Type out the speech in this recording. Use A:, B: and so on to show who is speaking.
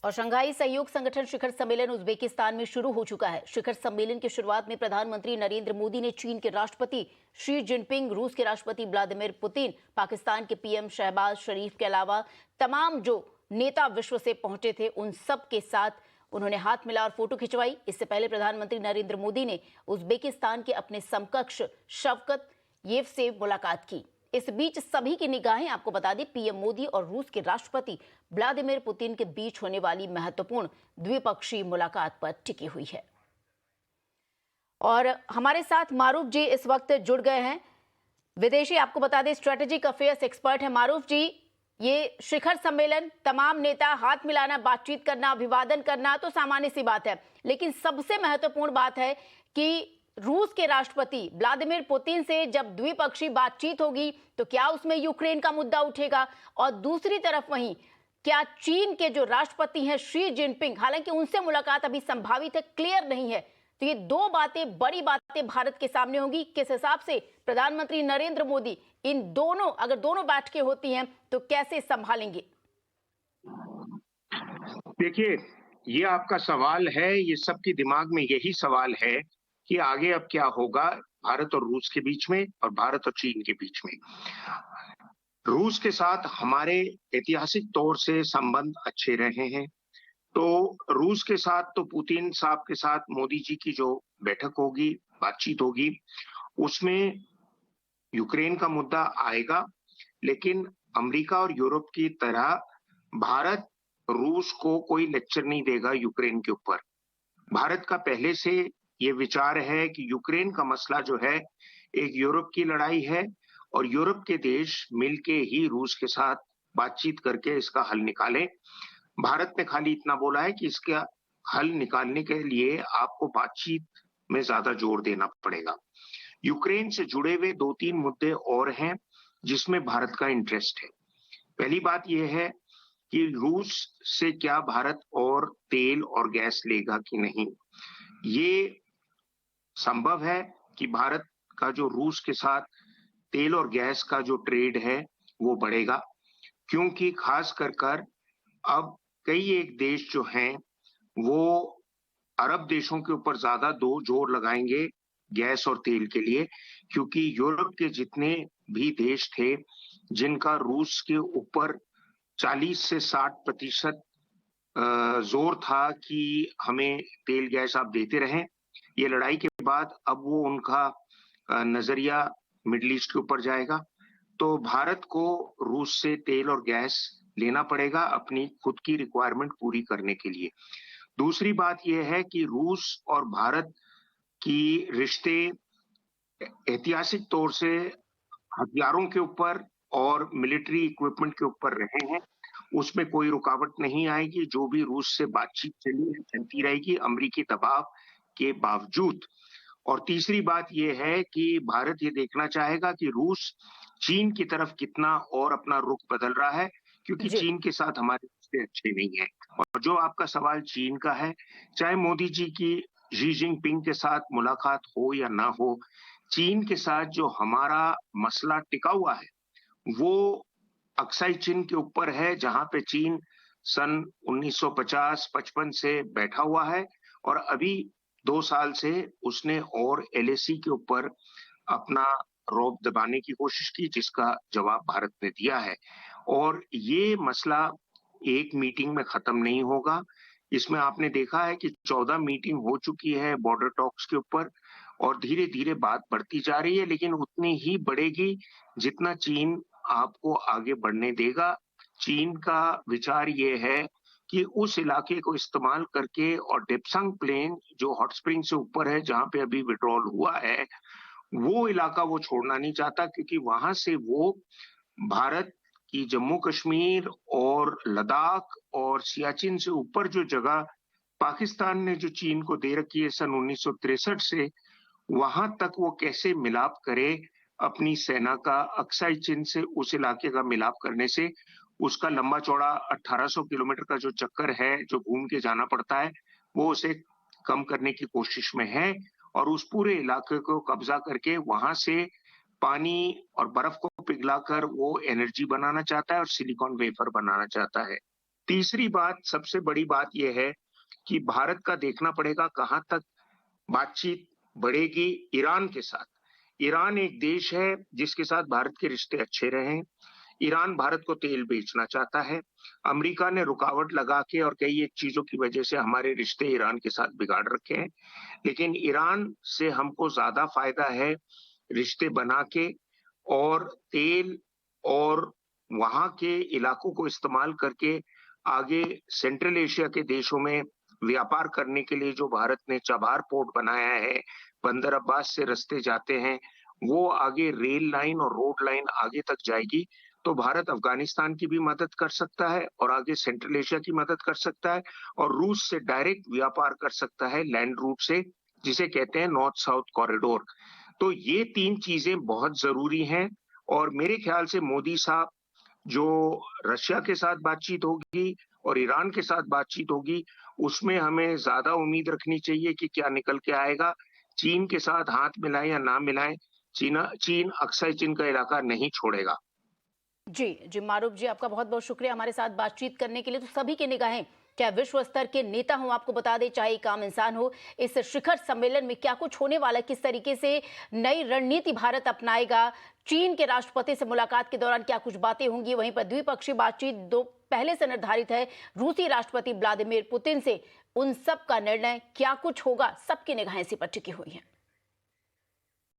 A: और शंघाई सहयोग संगठन शिखर सम्मेलन उज्बेकिस्तान में शुरू हो चुका है। शिखर सम्मेलन की शुरुआत में प्रधानमंत्री नरेंद्र मोदी ने चीन के राष्ट्रपति शी जिनपिंग, रूस के राष्ट्रपति व्लादिमीर पुतिन, पाकिस्तान के पीएम शहबाज शरीफ के अलावा तमाम जो नेता विश्व से पहुंचे थे उन सब के साथ उन्होंने हाथ मिला और फोटो खिंचवाई। इससे पहले प्रधानमंत्री नरेंद्र मोदी ने उज्बेकिस्तान के अपने समकक्ष शवकत येव से मुलाकात की। इस बीच सभी की निगाहें आपको बता दें पीएम मोदी और रूस के राष्ट्रपति व्लादिमीर पुतिन के बीच होने वाली महत्वपूर्ण द्विपक्षीय मुलाकात पर टिकी हुई है। और हमारे साथ मारूफ जी इस वक्त जुड़ गए हैं, विदेशी आपको बता दें स्ट्रेटेजिक अफेयर्स एक्सपर्ट है। मारूफ जी, ये शिखर सम्मेलन, तमाम नेता हाथ मिलाना, बातचीत करना, अभिवादन करना तो सामान्य सी बात है, लेकिन सबसे महत्वपूर्ण बात है कि रूस के राष्ट्रपति व्लादिमीर पुतिन से जब द्विपक्षीय बातचीत होगी तो क्या उसमें यूक्रेन का मुद्दा उठेगा, और दूसरी तरफ वहीं क्या चीन के जो राष्ट्रपति हैं शी जिनपिंग, हालांकि उनसे मुलाकात अभी संभावित है, क्लियर नहीं है, तो ये दो बातें, बड़ी बातें भारत के सामने होंगी। किस हिसाब से प्रधानमंत्री नरेंद्र मोदी इन दोनों, अगर दोनों बैठकें होती हैं तो कैसे संभालेंगे?
B: देखिए, ये आपका सवाल है, ये सबके दिमाग में यही सवाल है कि आगे अब क्या होगा भारत और रूस के बीच में और भारत और चीन के बीच में। रूस के साथ हमारे ऐतिहासिक तौर से संबंध अच्छे रहे हैं, तो रूस के साथ तो पुतिन साहब के साथ मोदी जी की जो बैठक होगी, बातचीत होगी, उसमें यूक्रेन का मुद्दा आएगा, लेकिन अमेरिका और यूरोप की तरह भारत रूस को कोई लेक्चर नहीं देगा यूक्रेन के ऊपर। भारत का पहले से ये विचार है कि यूक्रेन का मसला जो है एक यूरोप की लड़ाई है और यूरोप के देश मिलके ही रूस के साथ बातचीत करके इसका हल निकालें। भारत ने खाली इतना बोला है कि इसका हल निकालने के लिए आपको बातचीत में ज्यादा जोर देना पड़ेगा। यूक्रेन से जुड़े हुए 2-3 मुद्दे और हैं जिसमें भारत का इंटरेस्ट है। पहली बात यह है कि रूस से क्या भारत और तेल और गैस लेगा कि नहीं। ये संभव है कि भारत का जो रूस के साथ तेल और गैस का जो ट्रेड है वो बढ़ेगा, क्योंकि खास कर अब कई एक देश जो हैं वो अरब देशों के ऊपर ज्यादा दो जोर लगाएंगे गैस और तेल के लिए, क्योंकि यूरोप के जितने भी देश थे जिनका रूस के ऊपर 40 से 60% जोर था कि हमें तेल गैस आप देते रहें, ये लड़ाई के बाद अब वो उनका नजरिया मिडिल ईस्ट के ऊपर जाएगा। तो भारत को रूस से तेल और गैस लेना पड़ेगा अपनी खुद की रिक्वायरमेंट पूरी करने के लिए। दूसरी बात यह है कि रूस और भारत की रिश्ते ऐतिहासिक तौर से हथियारों के ऊपर और मिलिट्री इक्विपमेंट के ऊपर रहे हैं, उसमें कोई रुकावट नहीं आएगी। जो भी रूस से बातचीत चलती रहेगी अमेरिकी दबाव के बावजूद। और तीसरी बात यह है कि भारत ये देखना चाहेगा कि रूस चीन की तरफ कितना और अपना रुख बदल रहा है, क्योंकि चीन के साथ हमारे रिश्ते अच्छे नहीं है। और जो आपका सवाल चीन का है, चाहे मोदी जी की शी जिनपिंग के साथ मुलाकात हो या ना हो, चीन के साथ जो हमारा मसला टिका हुआ है वो अक्साई चीन के ऊपर है, जहां पे चीन सन 1950-55 से बैठा हुआ है और अभी 2 साल से उसने और एलएसी के ऊपर अपना रौब दबाने की कोशिश की, जिसका जवाब भारत ने दिया है। और ये मसला एक मीटिंग में खत्म नहीं होगा। इसमें आपने देखा है कि 14 मीटिंग हो चुकी है बॉर्डर टॉक्स के ऊपर और धीरे धीरे बात बढ़ती जा रही है, लेकिन उतनी ही बढ़ेगी जितना चीन आपको आगे बढ़ने देगा। चीन का विचार ये है कि उस इलाके को इस्तेमाल करके और डेप्सांग प्लेन जो हॉट स्प्रिंग से ऊपर है, जहां पे अभी विड्रॉल हुआ है, वो इलाका वो छोड़ना नहीं चाहता, क्योंकि वहां से वो भारत की जम्मू कश्मीर और लद्दाख और सियाचिन से ऊपर जो जगह पाकिस्तान ने जो चीन को दे रखी है सन 1963 से, वहां तक वो कैसे मिलाप करे अपनी सेना का। अक्साई चीन से उस इलाके का मिलाप करने से उसका लंबा चौड़ा 1800 किलोमीटर का जो चक्कर है जो घूम के जाना पड़ता है, वो उसे कम करने की कोशिश में है और उस पूरे इलाके को कब्जा करके वहां से पानी और बर्फ को पिघलाकर वो एनर्जी बनाना चाहता है और सिलिकॉन वेफर बनाना चाहता है। तीसरी बात, सबसे बड़ी बात ये है कि भारत का देखना पड़ेगा कहाँ तक बातचीत बढ़ेगी ईरान के साथ। ईरान एक देश है जिसके साथ भारत के रिश्ते अच्छे रहे हैं। ईरान भारत को तेल बेचना चाहता है। अमेरिका ने रुकावट लगा के और कई एक चीजों की वजह से हमारे रिश्ते ईरान के साथ बिगाड़ रखे हैं। लेकिन ईरान से हमको ज्यादा फायदा है रिश्ते बना के और तेल और वहां के इलाकों को इस्तेमाल करके आगे सेंट्रल एशिया के देशों में व्यापार करने के लिए जो भारत ने चाबहार पोर्ट बनाया है, बंदर अब्बास से रास्ते जाते हैं, वो आगे रेल लाइन और रोड लाइन आगे तक जाएगी। तो भारत अफगानिस्तान की भी मदद कर सकता है और आगे सेंट्रल एशिया की मदद कर सकता है और रूस से डायरेक्ट व्यापार कर सकता है लैंड रूट से, जिसे कहते हैं नॉर्थ साउथ कॉरिडोर। तो ये 3 चीजें बहुत जरूरी हैं और मेरे ख्याल से मोदी साहब जो रशिया के साथ बातचीत होगी और ईरान के साथ बातचीत होगी, उसमें हमें ज़्यादा उम्मीद रखनी चाहिए कि क्या निकल के आएगा। चीन के साथ हाथ मिलाएँ या ना मिलाएँ, चीन अक्सर चीन का इलाका नहीं छोड़ेगा।
A: जी, मारूफ जी, आपका बहुत-बहुत शुक्रिया हमारे साथ बातचीत करने के लिए। तो सभी की निगाहें क्या विश्व स्तर के नेता हों, आपको बता दें, चाहे एक आम इंसान हो, इस शिखर सम्मेलन में क्या कुछ होने वाला है, किस तरीके से नई रणनीति भारत अपनाएगा, चीन के राष्ट्रपति से मुलाकात के दौरान क्या कुछ बातें होंगी, वहीं पर द्विपक्षीय बातचीत दो पहले से निर्धारित है रूसी राष्ट्रपति व्लादिमीर पुतिन से, उन सब का निर्णय क्या कुछ होगा, सबकी निगाहें इसी पर टिकी हुई हैं।